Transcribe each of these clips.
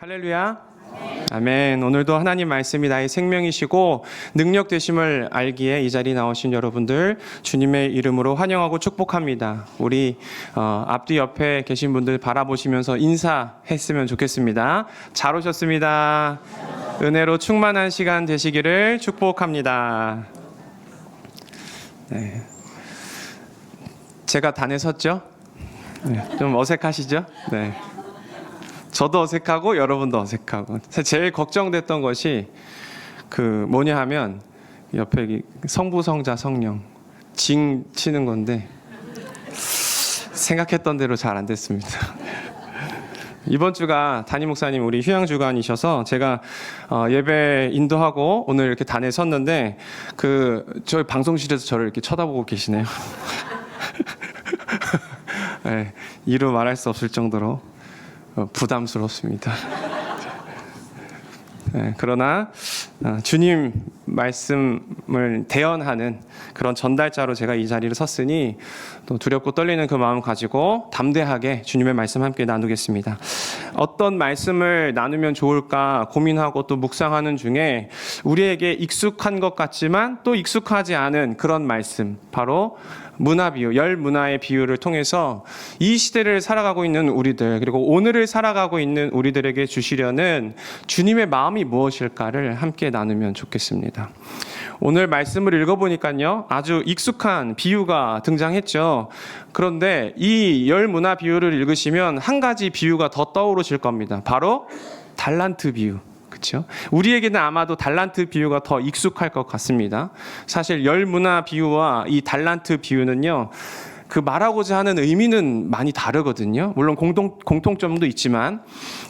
할렐루야. 아멘. 오늘도 하나님 말씀이 나의 생명이시고 능력 되심을 알기에 이 자리에 나오신 여러분들 주님의 이름으로 환영하고 축복합니다. 우리 앞뒤 옆에 계신 분들 바라보시면서 인사했으면 좋겠습니다. 잘 오셨습니다. 은혜로 충만한 시간 되시기를 축복합니다. 네. 제가 단에 섰죠? 네. 좀 어색하시죠? 네. 저도 어색하고 여러분도 어색하고. 제일 걱정됐던 것이 뭐냐 하면 옆에 성부, 성자, 성령 징 치는 건데 생각했던 대로 잘 안 됐습니다. 이번 주가 담임 목사님 우리 휴양 주간이셔서 제가 예배 인도하고 오늘 이렇게 단에 섰는데 저희 방송실에서 저를 이렇게 쳐다보고 계시네요. 네, 이루 말할 수 없을 정도로 부담스럽습니다. 네, 그러나 주님 말씀을 대언하는 그런 전달자로 제가 이 자리를 섰으니 또 두렵고 떨리는 그 마음 가지고 담대하게 주님의 말씀 함께 나누겠습니다. 어떤 말씀을 나누면 좋을까 고민하고 또 묵상하는 중에 우리에게 익숙한 것 같지만 또 익숙하지 않은 그런 말씀, 바로 문화 비유, 열 문화의 비유를 통해서 이 시대를 살아가고 있는 우리들, 그리고 오늘을 살아가고 있는 우리들에게 주시려는 주님의 마음이 무엇일까를 함께 나누면 좋겠습니다. 오늘 말씀을 읽어보니까요, 아주 익숙한 비유가 등장했죠. 그런데 이 열 문화 비유를 읽으시면 한 가지 비유가 더 떠오르실 겁니다. 바로 달란트 비유. 그렇죠? 우리에게는 아마도 달란트 비유가 더 익숙할 것 같습니다. 사실 열 문화 비유와 이 달란트 비유는요, 말하고자 하는 의미는 많이 다르거든요. 물론 공통점도 있지만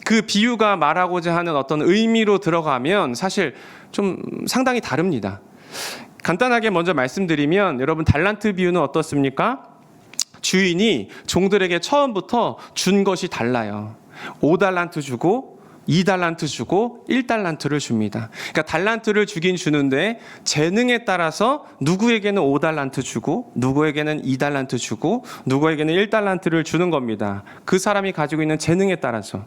그 비유가 말하고자 하는 어떤 의미로 들어가면 사실 좀 상당히 다릅니다. 간단하게 먼저 말씀드리면, 여러분 달란트 비유는 어떻습니까? 주인이 종들에게 처음부터 준 것이 달라요. 5달란트 주고 2달란트 주고 1달란트를 줍니다. 그러니까 달란트를 주긴 주는데 재능에 따라서 누구에게는 5달란트 주고 누구에게는 2달란트 주고 누구에게는 1달란트를 주는 겁니다. 그 사람이 가지고 있는 재능에 따라서.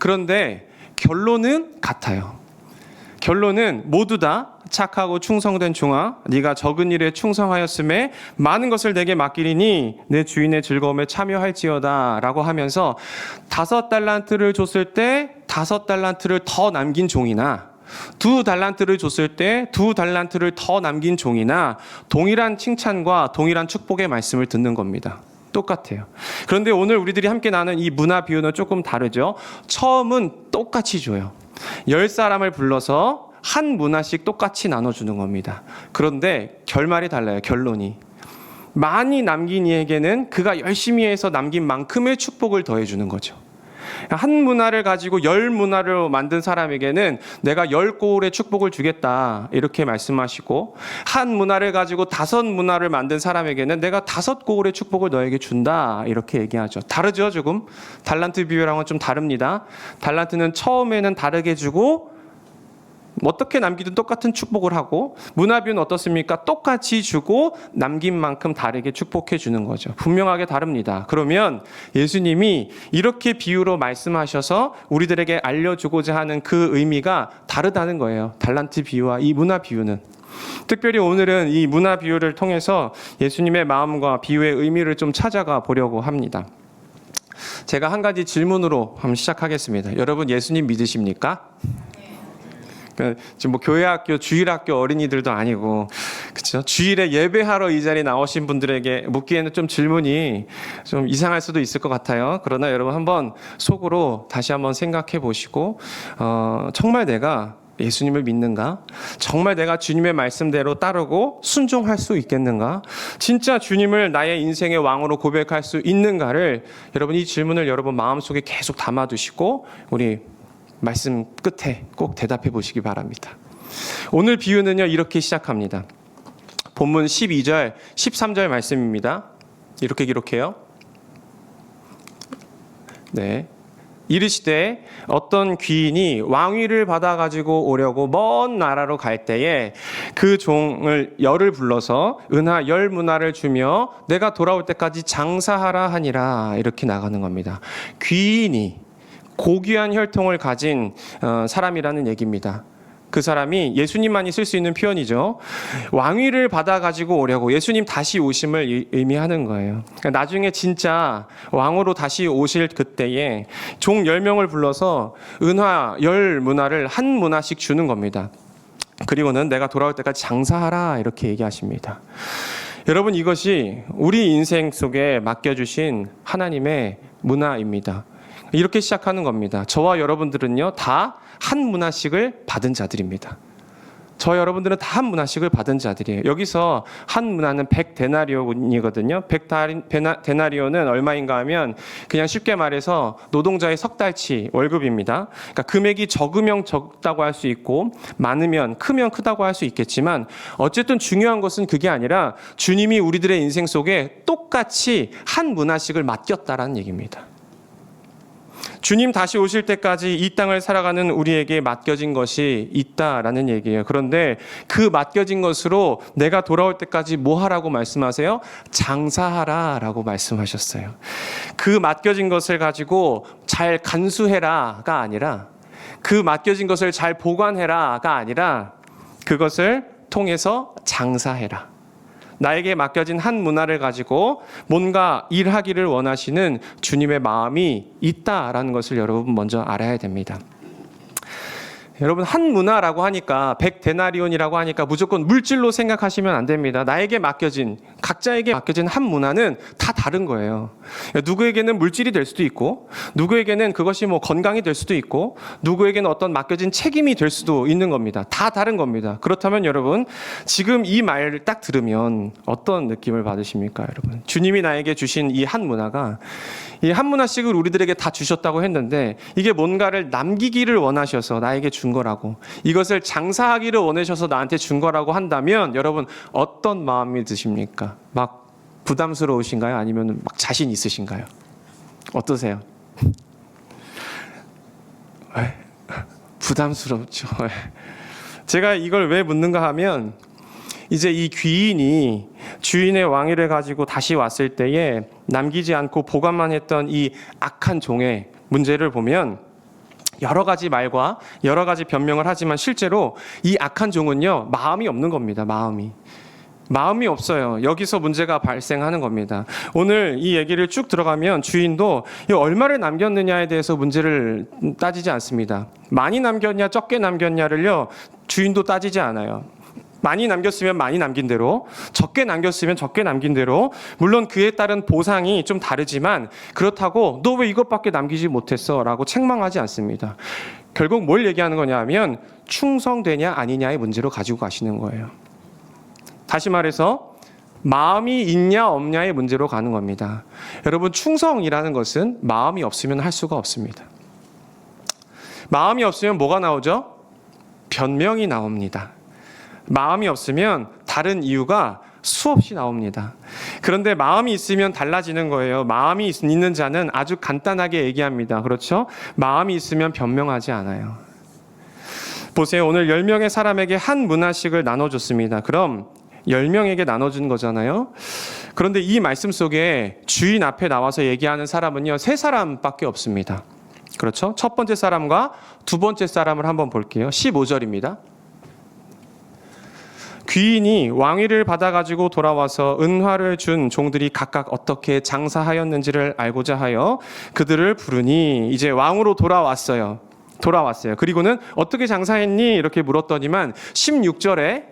그런데 결론은 같아요. 결론은 모두 다 착하고 충성된 종아, 네가 적은 일에 충성하였음에 많은 것을 내게 맡기리니 내 주인의 즐거움에 참여할지어다 라고 하면서 5달란트를 줬을 때 5달란트를 더 남긴 종이나 2달란트를 줬을 때 2달란트를 더 남긴 종이나 동일한 칭찬과 동일한 축복의 말씀을 듣는 겁니다. 똑같아요. 그런데 오늘 우리들이 함께 나눈 이 문화 비유는 조금 다르죠. 처음은 똑같이 줘요. 10사람을 불러서 한 문화씩 똑같이 나눠주는 겁니다. 그런데 결말이 달라요. 결론이. 많이 남긴 이에게는 그가 열심히 해서 남긴 만큼의 축복을 더해주는 거죠. 한 문화를 가지고 10문화를 만든 사람에게는 내가 10고울의 축복을 주겠다 이렇게 말씀하시고, 한 문화를 가지고 5문화를 만든 사람에게는 내가 5고울의 축복을 너에게 준다 이렇게 얘기하죠. 다르죠, 조금? 달란트 비유랑은 좀 다릅니다. 달란트는 처음에는 다르게 주고 어떻게 남기든 똑같은 축복을 하고, 문화 비유는 어떻습니까? 똑같이 주고 남긴 만큼 다르게 축복해 주는 거죠. 분명하게 다릅니다. 그러면 예수님이 이렇게 비유로 말씀하셔서 우리들에게 알려주고자 하는 그 의미가 다르다는 거예요. 달란트 비유와 이 문화 비유는. 특별히 오늘은 이 문화 비유를 통해서 예수님의 마음과 비유의 의미를 좀 찾아가 보려고 합니다. 제가 한 가지 질문으로 한번 시작하겠습니다. 여러분 예수님 믿으십니까? 지금 교회학교, 주일학교 어린이들도 아니고, 그렇죠? 주일에 예배하러 이 자리에 나오신 분들에게 묻기에는 좀 질문이 좀 이상할 수도 있을 것 같아요. 그러나 여러분 한번 속으로 다시 한번 생각해 보시고, 정말 내가 예수님을 믿는가? 정말 내가 주님의 말씀대로 따르고 순종할 수 있겠는가? 진짜 주님을 나의 인생의 왕으로 고백할 수 있는가를, 여러분 이 질문을 여러분 마음속에 계속 담아두시고 우리 말씀 끝에 꼭 대답해 보시기 바랍니다. 오늘 비유는요, 이렇게 시작합니다. 본문 12절, 13절 말씀입니다. 이렇게 기록해요. 네. 이르시되 어떤 귀인이 왕위를 받아가지고 오려고 먼 나라로 갈 때에 그 종을 열을 불러서 은하 10문화를 주며 내가 돌아올 때까지 장사하라 하니라. 이렇게 나가는 겁니다. 귀인이 고귀한 혈통을 가진 사람이라는 얘기입니다. 그 사람이 예수님만이 쓸 수 있는 표현이죠. 왕위를 받아가지고 오려고 예수님 다시 오심을 의미하는 거예요. 그러니까 나중에 진짜 왕으로 다시 오실 그때에 종 10명을 불러서 은화 10문화를 한 문화씩 주는 겁니다. 그리고는 내가 돌아올 때까지 장사하라 이렇게 얘기하십니다. 여러분, 이것이 우리 인생 속에 맡겨주신 하나님의 문화입니다. 이렇게 시작하는 겁니다. 저와 여러분들은요, 다 한 문화씩을 받은 자들입니다. 저와 여러분들은 다 한 문화씩을 받은 자들이에요. 여기서 한 문화는 100데나리온이거든요. 100데나리온은 얼마인가 하면 그냥 쉽게 말해서 노동자의 석 달치 월급입니다. 그러니까 금액이 적으면 적다고 할 수 있고 많으면 크면 크다고 할 수 있겠지만 어쨌든 중요한 것은 그게 아니라 주님이 우리들의 인생 속에 똑같이 한 문화씩을 맡겼다라는 얘기입니다. 주님 다시 오실 때까지 이 땅을 살아가는 우리에게 맡겨진 것이 있다라는 얘기예요. 그런데 그 맡겨진 것으로 내가 돌아올 때까지 뭐 하라고 말씀하세요? 장사하라라고 말씀하셨어요. 그 맡겨진 것을 가지고 잘 간수해라가 아니라, 그 맡겨진 것을 잘 보관해라가 아니라, 그것을 통해서 장사해라. 나에게 맡겨진 한 문화를 가지고 뭔가 일하기를 원하시는 주님의 마음이 있다라는 것을 여러분 먼저 알아야 됩니다. 여러분, 한 문화라고 하니까 100데나리온이라고 하니까 무조건 물질로 생각하시면 안 됩니다. 나에게 맡겨진, 각자에게 맡겨진 한 문화는 다 다른 거예요. 누구에게는 물질이 될 수도 있고, 누구에게는 그것이 뭐 건강이 될 수도 있고, 누구에게는 어떤 맡겨진 책임이 될 수도 있는 겁니다. 다 다른 겁니다. 그렇다면 여러분, 지금 이 말을 딱 들으면 어떤 느낌을 받으십니까, 여러분? 주님이 나에게 주신 이 한 문화가, 이 한 문화씩을 우리들에게 다 주셨다고 했는데 이게 뭔가를 남기기를 원하셔서 나에게 준 거라고, 이것을 장사하기를 원하셔서 나한테 준 거라고 한다면 여러분 어떤 마음이 드십니까? 막 부담스러우신가요? 아니면 막 자신 있으신가요? 어떠세요? 부담스럽죠. 제가 이걸 왜 묻는가 하면, 이제 이 귀인이 주인의 왕위를 가지고 다시 왔을 때에 남기지 않고 보관만 했던 이 악한 종의 문제를 보면 여러 가지 말과 여러 가지 변명을 하지만 실제로 이 악한 종은요, 마음이 없는 겁니다. 마음이 없어요. 여기서 문제가 발생하는 겁니다. 오늘 이 얘기를 쭉 들어가면 주인도 얼마를 남겼느냐에 대해서 문제를 따지지 않습니다. 많이 남겼냐 적게 남겼냐를요, 주인도 따지지 않아요. 많이 남겼으면 많이 남긴 대로, 적게 남겼으면 적게 남긴 대로, 물론 그에 따른 보상이 좀 다르지만 그렇다고 너 왜 이것밖에 남기지 못했어? 라고 책망하지 않습니다. 결국 뭘 얘기하는 거냐 하면 충성되냐 아니냐의 문제로 가지고 가시는 거예요. 다시 말해서 마음이 있냐 없냐의 문제로 가는 겁니다. 여러분, 충성이라는 것은 마음이 없으면 할 수가 없습니다. 마음이 없으면 뭐가 나오죠? 변명이 나옵니다. 마음이 없으면 다른 이유가 수없이 나옵니다. 그런데 마음이 있으면 달라지는 거예요. 마음이 있는 자는 아주 간단하게 얘기합니다. 그렇죠? 마음이 있으면 변명하지 않아요. 보세요. 오늘 10명의 사람에게 한 문화씩을 나눠줬습니다. 그럼 10명에게 나눠준 거잖아요. 그런데 이 말씀 속에 주인 앞에 나와서 얘기하는 사람은요, 3사람밖에 없습니다. 그렇죠? 첫 번째 사람과 두 번째 사람을 한번 볼게요. 15절입니다. 귀인이 왕위를 받아가지고 돌아와서 은화를 준 종들이 각각 어떻게 장사하였는지를 알고자 하여 그들을 부르니, 이제 왕으로 돌아왔어요. 그리고는 어떻게 장사했니? 이렇게 물었더니만 16절에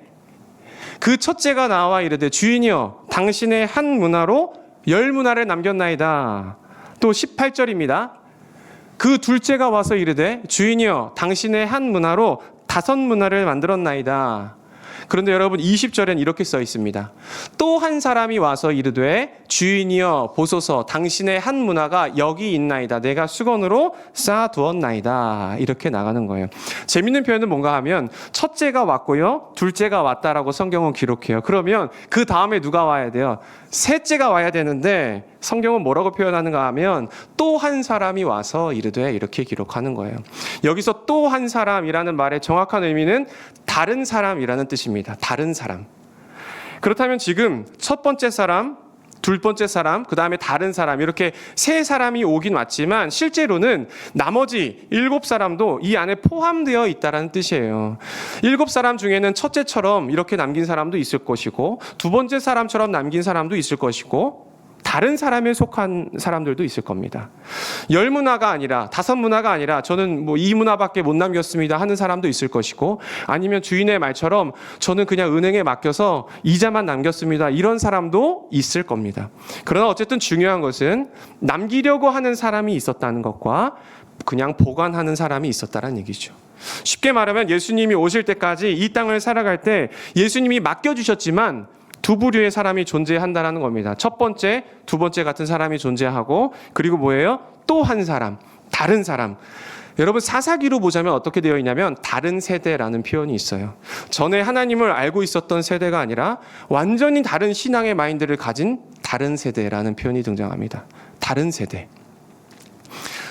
그 첫째가 나와 이르되 주인이여 당신의 한 문화로 10문화를 남겼나이다. 또 18절입니다. 그 둘째가 와서 이르되 주인이여 당신의 한 문화로 5문화를 만들었나이다. 그런데 여러분 20절엔 이렇게 써 있습니다. 또 한 사람이 와서 이르되 주인이여 보소서 당신의 한 문화가 여기 있나이다. 내가 수건으로 쌓아두었나이다. 이렇게 나가는 거예요. 재밌는 표현은 뭔가 하면 첫째가 왔고요, 둘째가 왔다라고 성경은 기록해요. 그러면 그 다음에 누가 와야 돼요? 셋째가 와야 되는데 성경은 뭐라고 표현하는가 하면 또 한 사람이 와서 이르되 이렇게 기록하는 거예요. 여기서 또 한 사람이라는 말의 정확한 의미는 다른 사람이라는 뜻입니다. 다른 사람. 그렇다면 지금 첫 번째 사람, 두 번째 사람, 그 다음에 다른 사람, 이렇게 세 사람이 오긴 왔지만 실제로는 나머지 7사람도 이 안에 포함되어 있다는 뜻이에요. 7사람 중에는 첫째처럼 이렇게 남긴 사람도 있을 것이고, 두 번째 사람처럼 남긴 사람도 있을 것이고, 다른 사람에 속한 사람들도 있을 겁니다. 10문화가 아니라 5문화가 아니라 저는 2문화밖에 못 남겼습니다 하는 사람도 있을 것이고, 아니면 주인의 말처럼 저는 그냥 은행에 맡겨서 이자만 남겼습니다 이런 사람도 있을 겁니다. 그러나 어쨌든 중요한 것은 남기려고 하는 사람이 있었다는 것과 그냥 보관하는 사람이 있었다는 얘기죠. 쉽게 말하면 예수님이 오실 때까지 이 땅을 살아갈 때 예수님이 맡겨주셨지만 두 부류의 사람이 존재한다는 겁니다. 첫 번째, 두 번째 같은 사람이 존재하고, 그리고 뭐예요? 또 한 사람, 다른 사람. 여러분, 사사기로 보자면 어떻게 되어 있냐면 다른 세대라는 표현이 있어요. 전에 하나님을 알고 있었던 세대가 아니라 완전히 다른 신앙의 마인드를 가진 다른 세대라는 표현이 등장합니다. 다른 세대.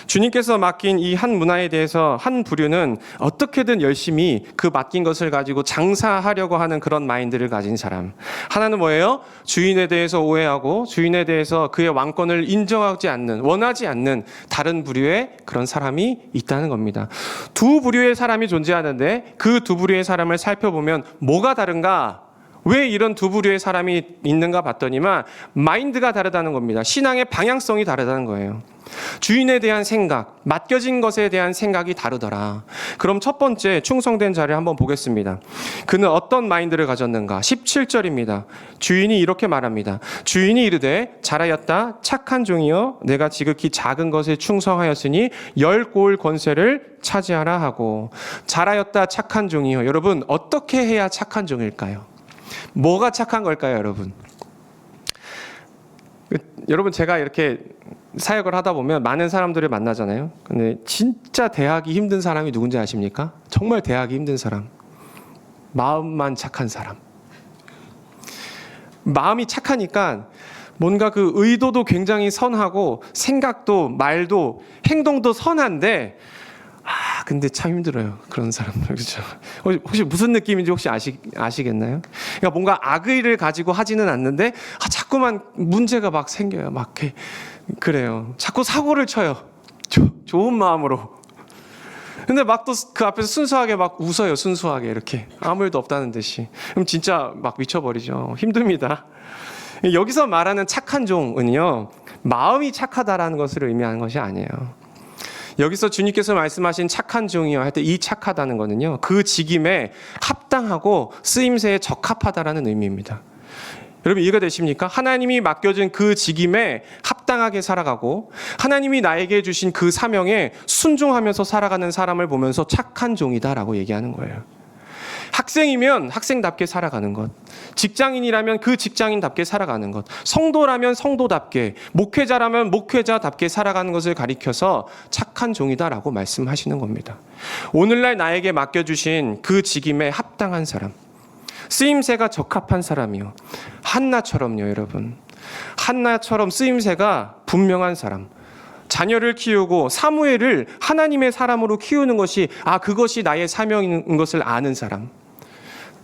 주님께서 맡긴 이 한 문화에 대해서 한 부류는 어떻게든 열심히 그 맡긴 것을 가지고 장사하려고 하는 그런 마인드를 가진 사람. 하나는 뭐예요? 주인에 대해서 오해하고 주인에 대해서 그의 왕권을 인정하지 않는, 원하지 않는 다른 부류의 그런 사람이 있다는 겁니다. 두 부류의 사람이 존재하는데 그 두 부류의 사람을 살펴보면 뭐가 다른가? 왜 이런 두 부류의 사람이 있는가 봤더니만 마인드가 다르다는 겁니다. 신앙의 방향성이 다르다는 거예요. 주인에 대한 생각, 맡겨진 것에 대한 생각이 다르더라. 그럼 첫 번째 충성된 자를 한번 보겠습니다. 그는 어떤 마인드를 가졌는가? 17절입니다. 주인이 이렇게 말합니다. 주인이 이르되 잘하였다 착한 종이여 내가 지극히 작은 것에 충성하였으니 10고을 권세를 차지하라 하고. 잘하였다 착한 종이여. 여러분, 어떻게 해야 착한 종일까요? 뭐가 착한 걸까요, 여러분? 여러분, 제가 이렇게 사역을 하다 보면 많은 사람들을 만나잖아요. 근데 진짜 대하기 힘든 사람이 누군지 아십니까? 정말 대하기 힘든 사람. 마음만 착한 사람. 마음이 착하니까 뭔가 그 의도도 굉장히 선하고 생각도 말도 행동도 선한데 근데 참 힘들어요. 그런 사람들. 그렇죠? 혹시 무슨 느낌인지 혹시 아시겠나요? 그러니까 뭔가 악의를 가지고 하지는 않는데 자꾸만 문제가 막 생겨요. 막 그래요. 자꾸 사고를 쳐요. 좋은 마음으로. 근데 막 또 그 앞에서 순수하게 막 웃어요. 순수하게 이렇게. 아무 일도 없다는 듯이. 그럼 진짜 막 미쳐버리죠. 힘듭니다. 여기서 말하는 착한 종은요, 마음이 착하다라는 것을 의미하는 것이 아니에요. 여기서 주님께서 말씀하신 착한 종이요 할 때 이 착하다는 거는요, 그 직임에 합당하고 쓰임새에 적합하다라는 의미입니다. 여러분, 이해가 되십니까? 하나님이 맡겨준 그 직임에 합당하게 살아가고 하나님이 나에게 주신 그 사명에 순종하면서 살아가는 사람을 보면서 착한 종이다라고 얘기하는 거예요. 학생이면 학생답게 살아가는 것, 직장인이라면 그 직장인답게 살아가는 것, 성도라면 성도답게, 목회자라면 목회자답게 살아가는 것을 가리켜서 착한 종이다라고 말씀하시는 겁니다. 오늘날 나에게 맡겨주신 그 직임에 합당한 사람, 쓰임새가 적합한 사람이요. 한나처럼요, 여러분. 한나처럼 쓰임새가 분명한 사람. 자녀를 키우고 사무엘을 하나님의 사람으로 키우는 것이 그것이 나의 사명인 것을 아는 사람.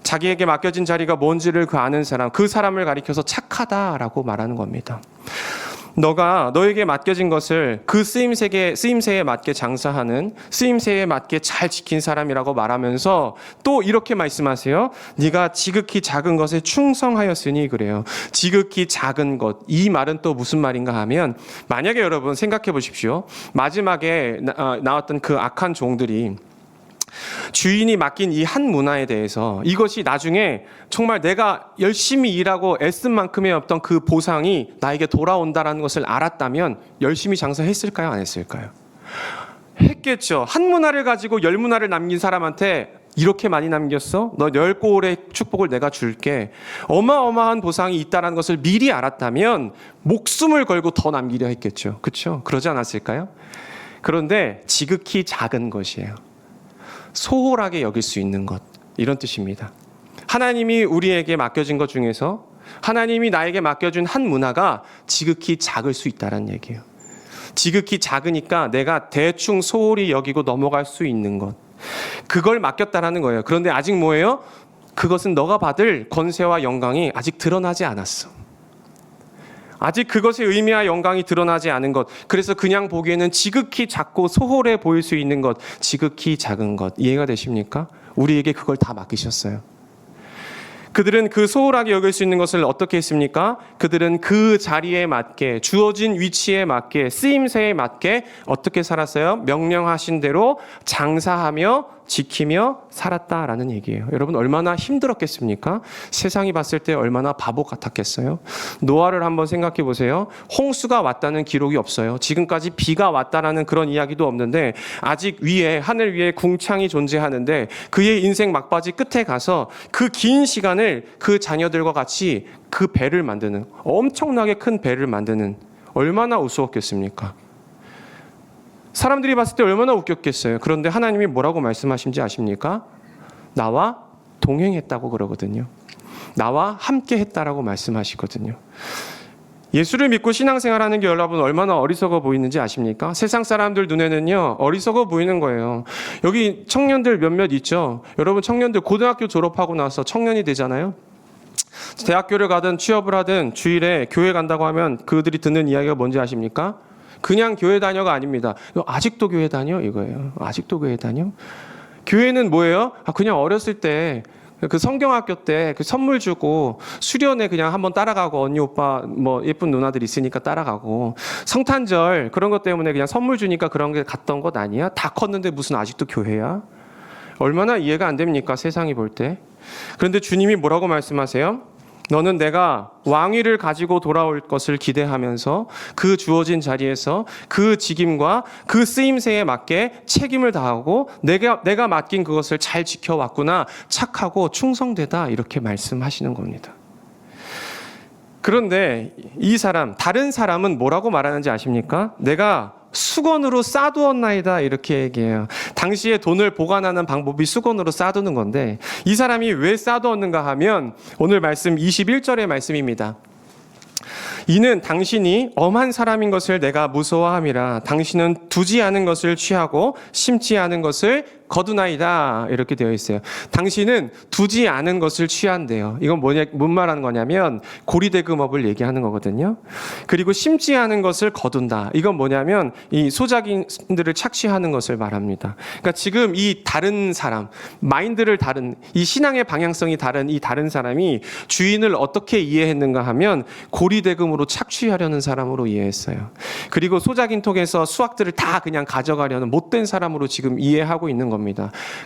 자기에게 맡겨진 자리가 뭔지를 아는 사람, 그 사람을 가리켜서 착하다라고 말하는 겁니다. 너가 너에게 맡겨진 것을 그 쓰임새에 맞게 장사하는, 쓰임새에 맞게 잘 지킨 사람이라고 말하면서 또 이렇게 말씀하세요. 네가 지극히 작은 것에 충성하였으니 그래요. 지극히 작은 것, 이 말은 또 무슨 말인가 하면, 만약에 여러분 생각해 보십시오. 마지막에 나왔던 그 악한 종들이 주인이 맡긴 이 한 문화에 대해서 이것이 나중에 정말 내가 열심히 일하고 애쓴 만큼의 어떤 그 보상이 나에게 돌아온다는 것을 알았다면 열심히 장사했을까요? 안 했을까요? 했겠죠. 한 문화를 가지고 10문화를 남긴 사람한테 이렇게 많이 남겼어? 너 10고을의 축복을 내가 줄게. 어마어마한 보상이 있다는 것을 미리 알았다면 목숨을 걸고 더 남기려 했겠죠. 그렇죠? 그러지 않았을까요? 그런데 지극히 작은 것이에요. 소홀하게 여길 수 있는 것, 이런 뜻입니다. 하나님이 우리에게 맡겨진 것 중에서 하나님이 나에게 맡겨준 한 문화가 지극히 작을 수 있다는 얘기예요. 지극히 작으니까 내가 대충 소홀히 여기고 넘어갈 수 있는 것, 그걸 맡겼다라는 거예요. 그런데 아직 뭐예요? 그것은 너가 받을 권세와 영광이 아직 드러나지 않았어. 아직 그것의 의미와 영광이 드러나지 않은 것, 그래서 그냥 보기에는 지극히 작고 소홀해 보일 수 있는 것, 지극히 작은 것, 이해가 되십니까? 우리에게 그걸 다 맡기셨어요. 그들은 그 소홀하게 여길 수 있는 것을 어떻게 했습니까? 그들은 그 자리에 맞게, 주어진 위치에 맞게, 쓰임새에 맞게 어떻게 살았어요? 명령하신 대로 장사하며 지키며 살았다라는 얘기예요. 여러분 얼마나 힘들었겠습니까? 세상이 봤을 때 얼마나 바보 같았겠어요? 노아를 한번 생각해 보세요. 홍수가 왔다는 기록이 없어요. 지금까지 비가 왔다라는 그런 이야기도 없는데 아직 위에, 하늘 위에 궁창이 존재하는데 그의 인생 막바지 끝에 가서 그 긴 시간을 그 자녀들과 같이 그 배를 만드는, 엄청나게 큰 배를 만드는, 얼마나 우스웠겠습니까? 사람들이 봤을 때 얼마나 웃겼겠어요. 그런데 하나님이 뭐라고 말씀하신지 아십니까? 나와 동행했다고 그러거든요. 나와 함께 했다라고 말씀하시거든요. 예수를 믿고 신앙생활하는 게 여러분 얼마나 어리석어 보이는지 아십니까? 세상 사람들 눈에는요 어리석어 보이는 거예요. 여기 청년들 몇몇 있죠. 여러분 청년들 고등학교 졸업하고 나서 청년이 되잖아요. 대학교를 가든 취업을 하든 주일에 교회 간다고 하면 그들이 듣는 이야기가 뭔지 아십니까? 그냥 교회 다녀가 아닙니다. 아직도 교회 다녀? 이거예요. 아직도 교회 다녀? 교회는 뭐예요? 그냥 어렸을 때 그 성경학교 때 그 선물 주고 수련회 그냥 한번 따라가고, 언니 오빠 뭐 예쁜 누나들 있으니까 따라가고, 성탄절 그런 것 때문에 그냥 선물 주니까 그런 게 갔던 것 아니야? 다 컸는데 무슨 아직도 교회야? 얼마나 이해가 안 됩니까? 세상이 볼 때. 그런데 주님이 뭐라고 말씀하세요? 너는 내가 왕위를 가지고 돌아올 것을 기대하면서 그 주어진 자리에서 그 직임과 그 쓰임새에 맞게 책임을 다하고 내가 맡긴 그것을 잘 지켜왔구나, 착하고 충성되다, 이렇게 말씀하시는 겁니다. 그런데 이 사람, 다른 사람은 뭐라고 말하는지 아십니까? 내가 수건으로 싸두었나이다, 이렇게 얘기해요. 당시에 돈을 보관하는 방법이 수건으로 싸두는 건데 이 사람이 왜 싸두었는가 하면 오늘 말씀 21절의 말씀입니다. 이는 당신이 엄한 사람인 것을 내가 무서워함이라. 당신은 두지 않은 것을 취하고 심지 않은 것을 거두나이다, 이렇게 되어 있어요. 당신은 두지 않은 것을 취한대요. 이건 뭔 말하는 거냐면 고리대금업을 얘기하는 거거든요. 그리고 심지 않은 것을 거둔다. 이건 뭐냐면 이 소작인들을 착취하는 것을 말합니다. 그러니까 지금 이 다른 사람, 마인드를 다른, 이 신앙의 방향성이 다른 이 다른 사람이 주인을 어떻게 이해했는가 하면 고리대금으로 착취하려는 사람으로 이해했어요. 그리고 소작인톡에서 수확들을 다 그냥 가져가려는 못된 사람으로 지금 이해하고 있는 겁니다.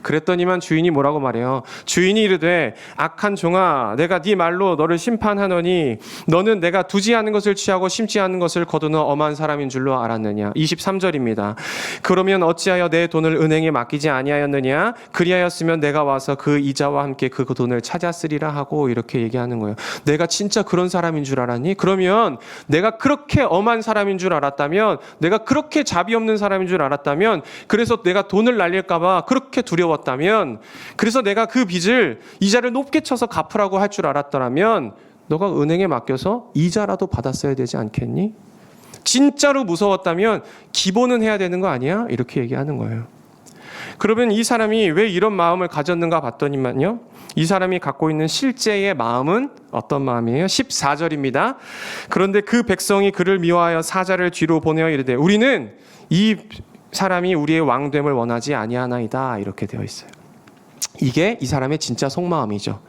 그랬더니만 주인이 뭐라고 말해요? 주인이 이르되 악한 종아, 내가 네 말로 너를 심판하노니 너는 내가 두지 않은 것을 취하고 심지 않은 것을 거두는 엄한 사람인 줄로 알았느냐. 23절입니다. 그러면 어찌하여 내 돈을 은행에 맡기지 아니하였느냐? 그리하였으면 내가 와서 그 이자와 함께 그 돈을 찾았으리라 하고, 이렇게 얘기하는 거예요. 내가 진짜 그런 사람인 줄 알았니? 그러면 내가 그렇게 엄한 사람인 줄 알았다면, 내가 그렇게 자비 없는 사람인 줄 알았다면, 그래서 내가 돈을 날릴까 봐 그렇게 두려웠다면, 그래서 내가 그 빚을 이자를 높게 쳐서 갚으라고 할 줄 알았더라면 너가 은행에 맡겨서 이자라도 받았어야 되지 않겠니? 진짜로 무서웠다면 기본은 해야 되는 거 아니야? 이렇게 얘기하는 거예요. 그러면 이 사람이 왜 이런 마음을 가졌는가 봤더니만요, 이 사람이 갖고 있는 실제의 마음은 어떤 마음이에요? 14절입니다. 그런데 그 백성이 그를 미워하여 사자를 뒤로 보내어 이르되 우리는 이 사람이 우리의 왕됨을 원하지 아니하나이다, 이렇게 되어 있어요. 이게 이 사람의 진짜 속마음이죠.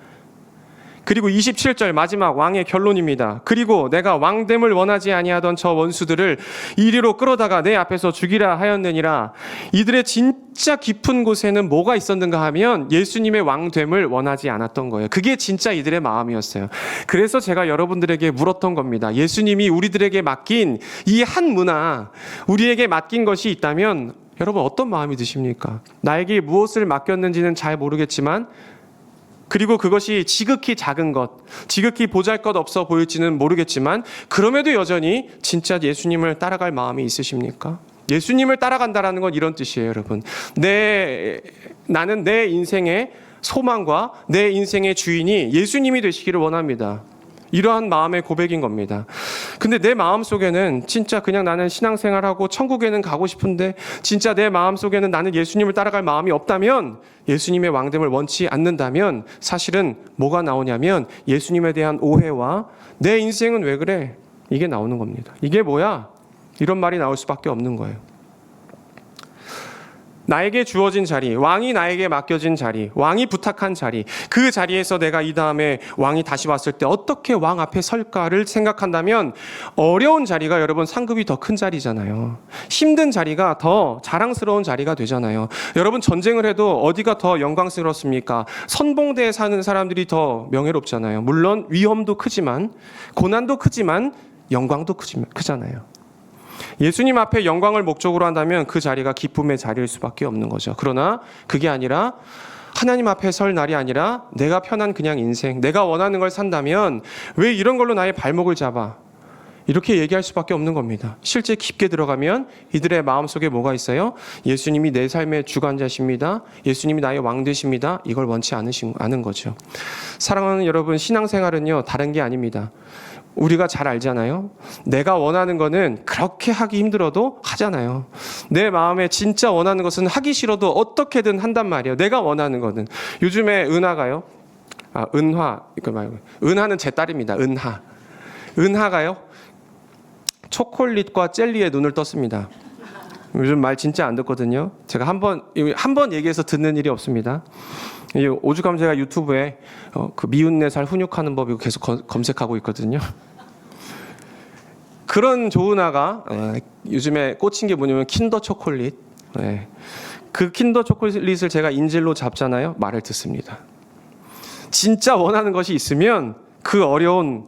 그리고 27절 마지막 왕의 결론입니다. 그리고 내가 왕됨을 원하지 아니하던 저 원수들을 이리로 끌어다가 내 앞에서 죽이라 하였느니라. 이들의 진짜 깊은 곳에는 뭐가 있었는가 하면 예수님의 왕됨을 원하지 않았던 거예요. 그게 진짜 이들의 마음이었어요. 그래서 제가 여러분들에게 물었던 겁니다. 예수님이 우리들에게 맡긴 이 한 문화, 우리에게 맡긴 것이 있다면 여러분 어떤 마음이 드십니까? 나에게 무엇을 맡겼는지는 잘 모르겠지만, 그리고 그것이 지극히 작은 것, 지극히 보잘것없어 보일지는 모르겠지만, 그럼에도 여전히 진짜 예수님을 따라갈 마음이 있으십니까? 예수님을 따라간다라는 건 이런 뜻이에요, 여러분. 나는 내 인생의 소망과 내 인생의 주인이 예수님이 되시기를 원합니다. 이러한 마음의 고백인 겁니다. 근데 내 마음속에는 진짜 그냥 나는 신앙생활하고 천국에는 가고 싶은데 진짜 내 마음속에는 나는 예수님을 따라갈 마음이 없다면, 예수님의 왕됨을 원치 않는다면 사실은 뭐가 나오냐면 예수님에 대한 오해와 내 인생은 왜 그래? 이게 나오는 겁니다. 이게 뭐야? 이런 말이 나올 수밖에 없는 거예요. 나에게 주어진 자리, 왕이 나에게 맡겨진 자리, 왕이 부탁한 자리, 그 자리에서 내가 이 다음에 왕이 다시 왔을 때 어떻게 왕 앞에 설까를 생각한다면 어려운 자리가 여러분 상급이 더 큰 자리잖아요. 힘든 자리가 더 자랑스러운 자리가 되잖아요. 여러분 전쟁을 해도 어디가 더 영광스럽습니까? 선봉대에 사는 사람들이 더 명예롭잖아요. 물론 위험도 크지만, 고난도 크지만 영광도 크잖아요. 예수님 앞에 영광을 목적으로 한다면 그 자리가 기쁨의 자리일 수밖에 없는 거죠. 그러나 그게 아니라 하나님 앞에 설 날이 아니라 내가 편한 그냥 인생, 내가 원하는 걸 산다면 왜 이런 걸로 나의 발목을 잡아? 이렇게 얘기할 수밖에 없는 겁니다. 실제 깊게 들어가면 이들의 마음속에 뭐가 있어요? 예수님이 내 삶의 주관자십니다. 예수님이 나의 왕 되십니다. 이걸 원치 않은 거죠. 사랑하는 여러분, 신앙생활은요 다른 게 아닙니다. 우리가 잘 알잖아요. 내가 원하는 거는 그렇게 하기 힘들어도 하잖아요. 내 마음에 진짜 원하는 것은 하기 싫어도 어떻게든 한단 말이에요. 내가 원하는 거는. 요즘에 은하가요. 은화. 이거 말고. 은하는 제 딸입니다. 은하. 은하가요. 초콜릿과 젤리에 눈을 떴습니다. 요즘 말 진짜 안 듣거든요. 제가 한 번 얘기해서 듣는 일이 없습니다. 오죽하면 제가 유튜브에 그 미운 내 살 훈육하는 법이고 계속 검색하고 있거든요. 그런 조은아가 요즘에 꽂힌 게 뭐냐면 킨더 초콜릿. 그 킨더 초콜릿을 제가 인질로 잡잖아요. 말을 듣습니다. 진짜 원하는 것이 있으면 그 어려운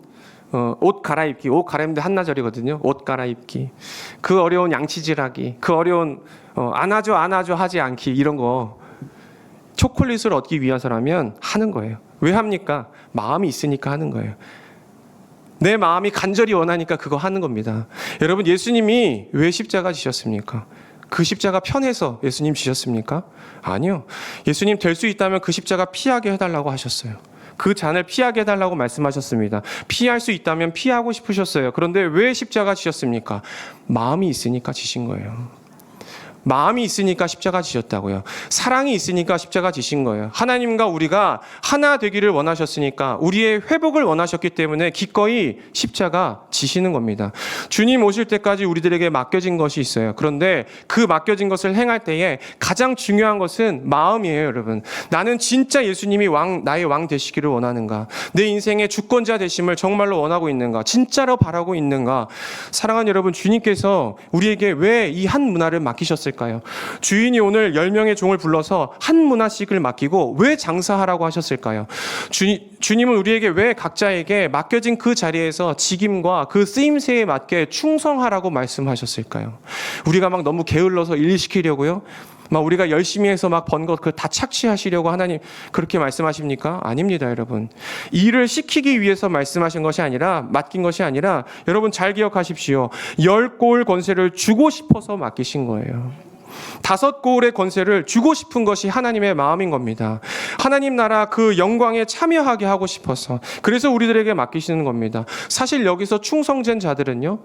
옷 갈아입는데 한나절이거든요. 옷 갈아입기, 그 어려운 양치질하기, 그 어려운 안아줘 하지 않기, 이런 거 초콜릿을 얻기 위해서라면 하는 거예요. 왜 합니까? 마음이 있으니까 하는 거예요. 내 마음이 간절히 원하니까 그거 하는 겁니다. 여러분, 예수님이 왜 십자가 지셨습니까? 그 십자가 편해서 예수님 지셨습니까? 아니요. 예수님 될 수 있다면 그 십자가 피하게 해달라고 하셨어요. 그 잔을 피하게 해달라고 말씀하셨습니다. 피할 수 있다면 피하고 싶으셨어요. 그런데 왜 십자가 지셨습니까? 마음이 있으니까 지신 거예요. 마음이 있으니까 십자가 지셨다고요. 사랑이 있으니까 십자가 지신 거예요. 하나님과 우리가 하나 되기를 원하셨으니까, 우리의 회복을 원하셨기 때문에 기꺼이 십자가 지시는 겁니다. 주님 오실 때까지 우리들에게 맡겨진 것이 있어요. 그런데 그 맡겨진 것을 행할 때에 가장 중요한 것은 마음이에요, 여러분. 나는 진짜 예수님이 나의 왕 되시기를 원하는가? 내 인생의 주권자 되심을 정말로 원하고 있는가? 진짜로 바라고 있는가? 사랑하는 여러분, 주님께서 우리에게 왜 이 한 문화를 맡기셨을까요? 주인이 오늘 10명의 종을 불러서 한 문화씩을 맡기고 왜 장사하라고 하셨을까요? 주님은 우리에게 왜 각자에게 맡겨진 그 자리에서 직임과 그 쓰임새에 맞게 충성하라고 말씀하셨을까요? 우리가 막 너무 게을러서 일 시키려고요? 막 우리가 열심히 해서 막 번 것 그 다 착취하시려고 하나님 그렇게 말씀하십니까? 아닙니다, 여러분. 일을 시키기 위해서 말씀하신 것이 아니라, 맡긴 것이 아니라, 여러분 잘 기억하십시오. 10고을 권세를 주고 싶어서 맡기신 거예요. 5고을의 권세를 주고 싶은 것이 하나님의 마음인 겁니다. 하나님 나라 그 영광에 참여하게 하고 싶어서, 그래서 우리들에게 맡기시는 겁니다. 사실 여기서 충성된 자들은요,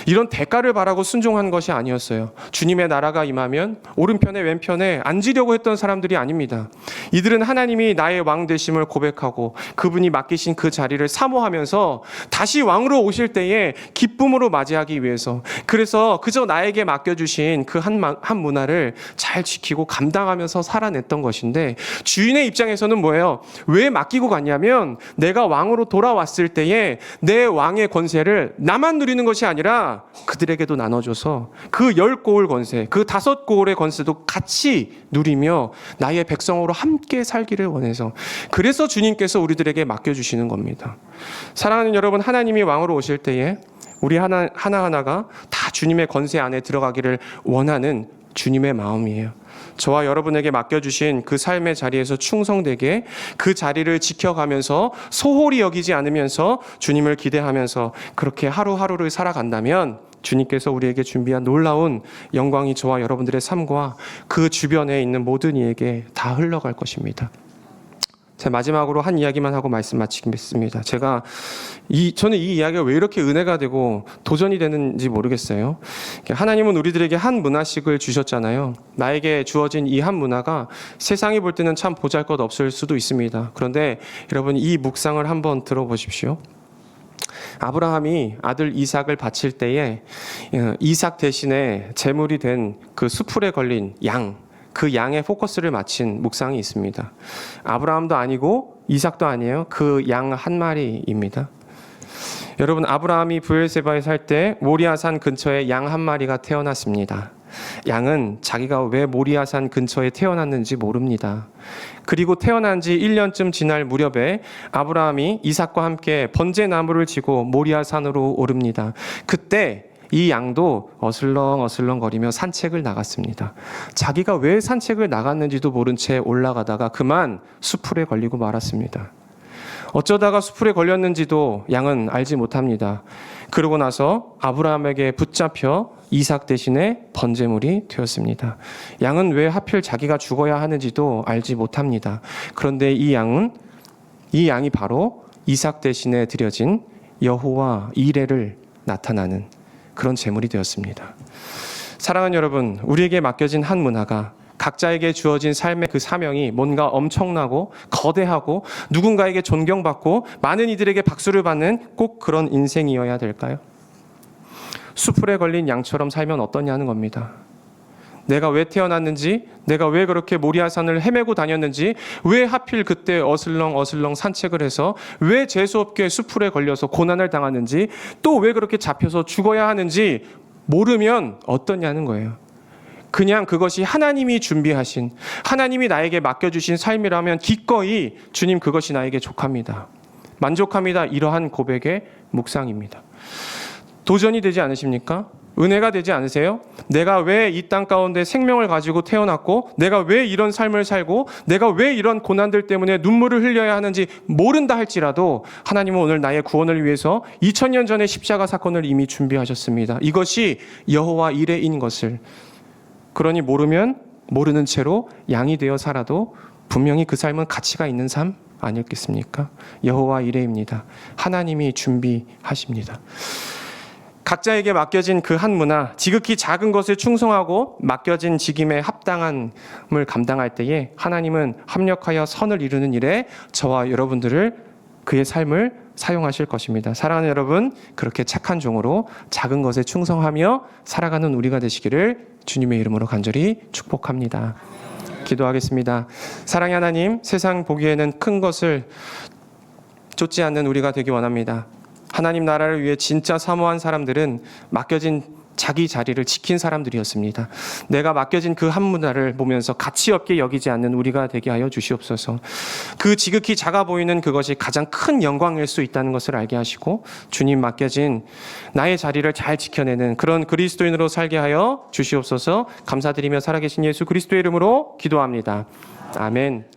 이런 대가를 바라고 순종한 것이 아니었어요. 주님의 나라가 임하면 오른편에 왼편에 앉으려고 했던 사람들이 아닙니다. 이들은 하나님이 나의 왕 되심을 고백하고 그분이 맡기신 그 자리를 사모하면서 다시 왕으로 오실 때에 기쁨으로 맞이하기 위해서, 그래서 그저 나에게 맡겨주신 그 한 문화를 잘 지키고 감당하면서 살아냈던 것인데, 주인의 입장에서는 뭐예요? 왜 맡기고 갔냐면, 내가 왕으로 돌아왔을 때에 내 왕의 권세를 나만 누리는 것이 아니라 그들에게도 나눠줘서 그 10고을 권세, 그 5고을의 권세도 같이 누리며 나의 백성으로 함께 살기를 원해서, 그래서 주님께서 우리들에게 맡겨주시는 겁니다. 사랑하는 여러분, 하나님이 왕으로 오실 때에 우리 하나하나가 다 주님의 권세 안에 들어가기를 원하는 주님의 마음이에요. 저와 여러분에게 맡겨주신 그 삶의 자리에서 충성되게 그 자리를 지켜가면서 소홀히 여기지 않으면서 주님을 기대하면서 그렇게 하루하루를 살아간다면, 주님께서 우리에게 준비한 놀라운 영광이 저와 여러분들의 삶과 그 주변에 있는 모든 이에게 다 흘러갈 것입니다. 제 마지막으로 한 이야기만 하고 말씀 마치겠습니다. 저는 이 이야기가 왜 이렇게 은혜가 되고 도전이 되는지 모르겠어요. 하나님은 우리들에게 한 문화씩을 주셨잖아요. 나에게 주어진 이 한 문화가 세상이 볼 때는 참 보잘것없을 수도 있습니다. 그런데 여러분, 이 묵상을 한번 들어보십시오. 아브라함이 아들 이삭을 바칠 때에 이삭 대신에 제물이 된 그 수풀에 걸린 양, 그 양의 포커스를 맞춘 묵상이 있습니다. 아브라함도 아니고 이삭도 아니에요. 그 양 한 마리입니다. 여러분, 아브라함이 브엘세바에 살 때 모리아산 근처에 양 한 마리가 태어났습니다. 양은 자기가 왜 모리아산 근처에 태어났는지 모릅니다. 그리고 태어난 지 1년쯤 지날 무렵에 아브라함이 이삭과 함께 번제나무를 지고 모리아산으로 오릅니다. 그때 이 양도 어슬렁어슬렁 거리며 산책을 나갔습니다. 자기가 왜 산책을 나갔는지도 모른 채 올라가다가 그만 수풀에 걸리고 말았습니다. 어쩌다가 수풀에 걸렸는지도 양은 알지 못합니다. 그러고 나서 아브라함에게 붙잡혀 이삭 대신에 번제물이 되었습니다. 양은 왜 하필 자기가 죽어야 하는지도 알지 못합니다. 그런데 이 양이 바로 이삭 대신에 드려진 여호와 이레를 나타나는 그런 제물이 되었습니다. 사랑하는 여러분, 우리에게 맡겨진 한 문화가 각자에게 주어진 삶의 그 사명이 뭔가 엄청나고 거대하고 누군가에게 존경받고 많은 이들에게 박수를 받는 꼭 그런 인생이어야 될까요? 수풀에 걸린 양처럼 살면 어떠냐는 겁니다. 내가 왜 태어났는지, 내가 왜 그렇게 모리아산을 헤매고 다녔는지, 왜 하필 그때 어슬렁어슬렁 산책을 해서 왜 재수없게 수풀에 걸려서 고난을 당하는지, 또 왜 그렇게 잡혀서 죽어야 하는지 모르면 어떠냐는 거예요. 그냥 그것이 하나님이 준비하신, 하나님이 나에게 맡겨주신 삶이라면 기꺼이 주님 그것이 나에게 족합니다, 만족합니다, 이러한 고백의 묵상입니다. 도전이 되지 않으십니까? 은혜가 되지 않으세요? 내가 왜 이 땅 가운데 생명을 가지고 태어났고, 내가 왜 이런 삶을 살고, 내가 왜 이런 고난들 때문에 눈물을 흘려야 하는지 모른다 할지라도 하나님은 오늘 나의 구원을 위해서 2000년 전에 십자가 사건을 이미 준비하셨습니다. 이것이 여호와 이레인 것을. 그러니 모르면 모르는 채로 양이 되어 살아도 분명히 그 삶은 가치가 있는 삶 아니겠습니까? 여호와 이레입니다. 하나님이 준비하십니다. 각자에게 맡겨진 그 한 문화, 지극히 작은 것에 충성하고 맡겨진 직임에 합당함을 감당할 때에 하나님은 합력하여 선을 이루는 일에 저와 여러분들을, 그의 삶을 사용하실 것입니다. 사랑하는 여러분, 그렇게 착한 종으로 작은 것에 충성하며 살아가는 우리가 되시기를 주님의 이름으로 간절히 축복합니다. 기도하겠습니다. 사랑의 하나님, 세상 보기에는 큰 것을 쫓지 않는 우리가 되기 원합니다. 하나님 나라를 위해 진짜 사모한 사람들은 맡겨진 자기 자리를 지킨 사람들이었습니다. 내가 맡겨진 그 한 문화를 보면서 가치 없게 여기지 않는 우리가 되게 하여 주시옵소서. 그 지극히 작아 보이는 그것이 가장 큰 영광일 수 있다는 것을 알게 하시고, 주님 맡겨진 나의 자리를 잘 지켜내는 그런 그리스도인으로 살게 하여 주시옵소서. 감사드리며 살아계신 예수 그리스도의 이름으로 기도합니다. 아멘.